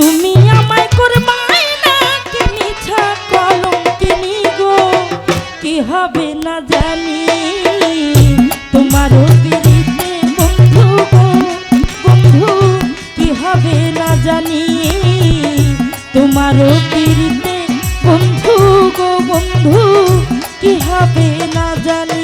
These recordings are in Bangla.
তুমি আমায় করবাই না কি মিছা কলঙ্কিনী গো, কি হবে না জানি তোমারও পিরিতে বন্ধু গো বন্ধু, কি হবে না জানি তোমারও পিরিতে বন্ধু গো বন্ধু, কি হবে না জানি।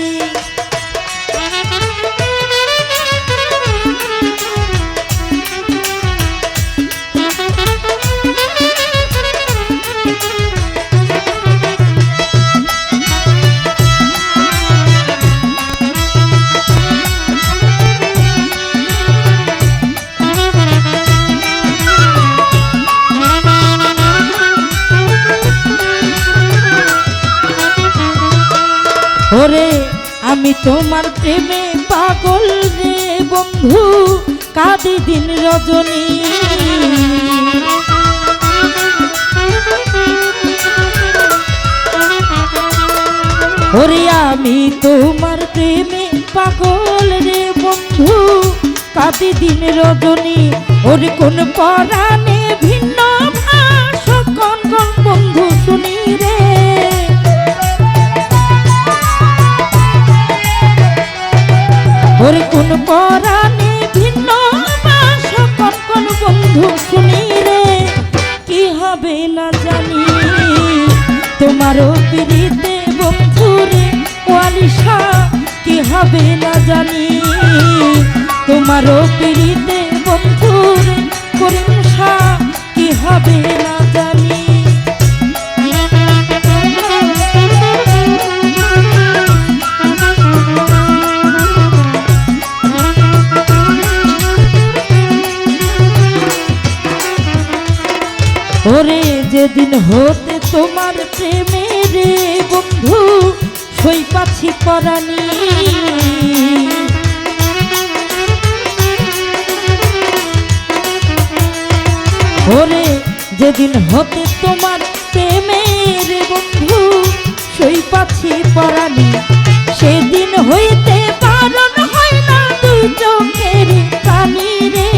ওরে আমি তোমার প্রেমে পাগল রে বন্ধু, কাঁদি দিন রজনী। ওরে আমি তোমার প্রেমে পাগল রে বন্ধু, কাঁদি দিন রজনী। ওরে কোন পরাণে ভিন্ন ভাষা কোন কোন বন্ধু শুনি রে, ওরে কোন পরাণে ভিন্ন ভাষা কোন কোন বন্ধু শুনি রে, কি হবে না জানি তোমারও পিরিতে বন্ধু রে ওয়ালিশা, কি হবে না জানি তোমারও পিরিতে বন্ধু রে করিমশা, কি হবে না জানি। ওরে যেদিন হতে তোমার প্রেমে রে বন্ধু সই পাচ্ছি পরাণী, ওরে যেদিন হতে তোমার প্রেমে রে বন্ধু সই পাচ্ছি পরাণী, সেদিন হইতে বারণ হয় না দুই চোখের পানি রে,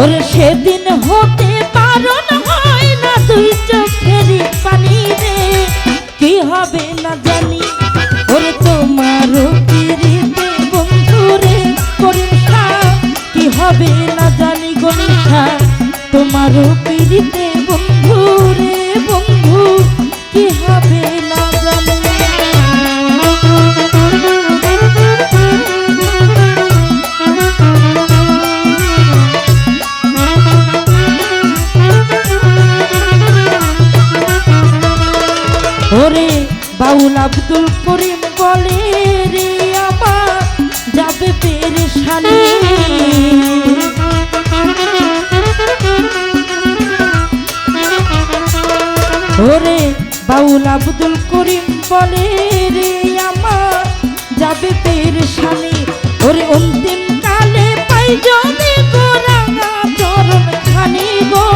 ওরে সেদিন হতে বারণ হয় না দুই চোখের পানি রে, কি হবে না জানি ওরে তোমারও পিরিতে বন্ধু রে করিমশা, কি হবে না জানি গনিশা তোমারও পিরিতে বন্ধু রে বন্ধু, কি হবে না জানি। ওরে বাউল আব্দুল করিম বলে রে আমার যাবে পেরেশানি, ওরে বাউল আব্দুল করিম বলে রে আমার যাবে পেরেশানি। ওরে অন্তিম কালে পাই যদি গো রাঙা চরণ খানি গো,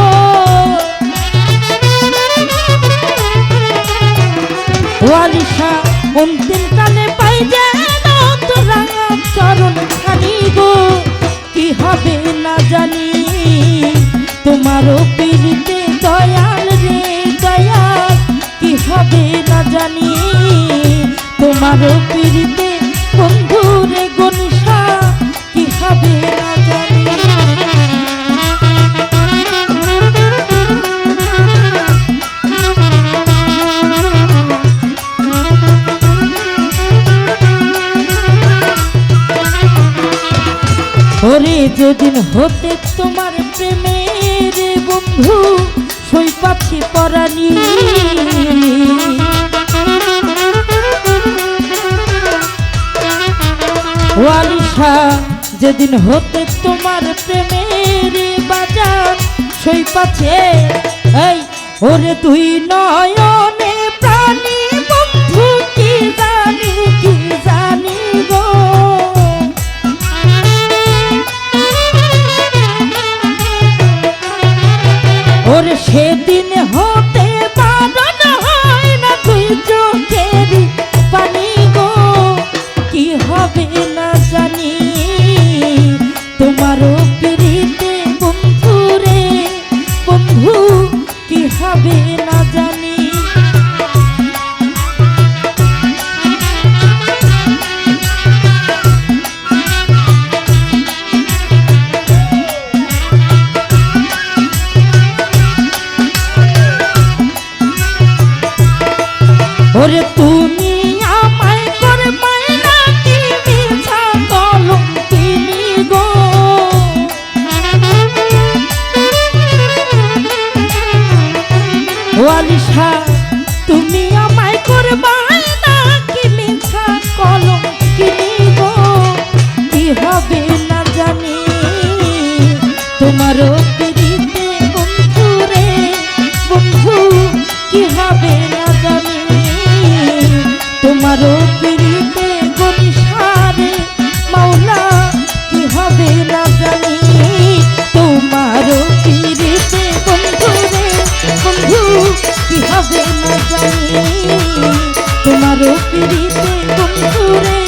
ওয়ালিশা অন্তিম কালে পাই যেন তো রাঙা চরণ খানি গো, কি হবে না জানি তোমারও পিরিতে দয়াল রে দয়াল, কি হবে না জানি তোমারও পিরিতে বন্ধু রে গনিশা, কি হবে না জানি। ওরে যেদিন হতে তোমার প্রেমের বন্ধু সই পাচ্ছি পরাণী, ওয়ালিশা যেদিন হতে তোমার প্রেমের বাজার সই পাচ্ছে, এই ওরে তুই নয়নে প্রাণী বন্ধু, কি জানি গো, ওরে সেদিন হতে বারণ হয় না দুই চোখের পানি গো, কি হবে না জানি তোমারও পিরিতে বন্ধু রে বন্ধু কি হবে না জানি। ওরে তুমি আমায় করবে নাকি মিছা কলঙ্কিনী গো, ও আলিশা তুমি আমায় করবে নাকি মিছা কলঙ্কিনী গো, কি হবে না জানি। তোমারও পিরিতে বন্ধু রে বন্ধু কি হবে না জানি। তোমারও পিরিতে গনিশারে মাওলা কি হবে না জানি। তোমারও পিরিতে বন্ধু রে বন্ধু কি হবে না জানি। তোমারও পিরিতে বন্ধু রে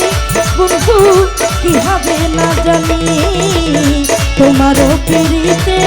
বন্ধু কি হবে না জানি। তোমারও পিরিতে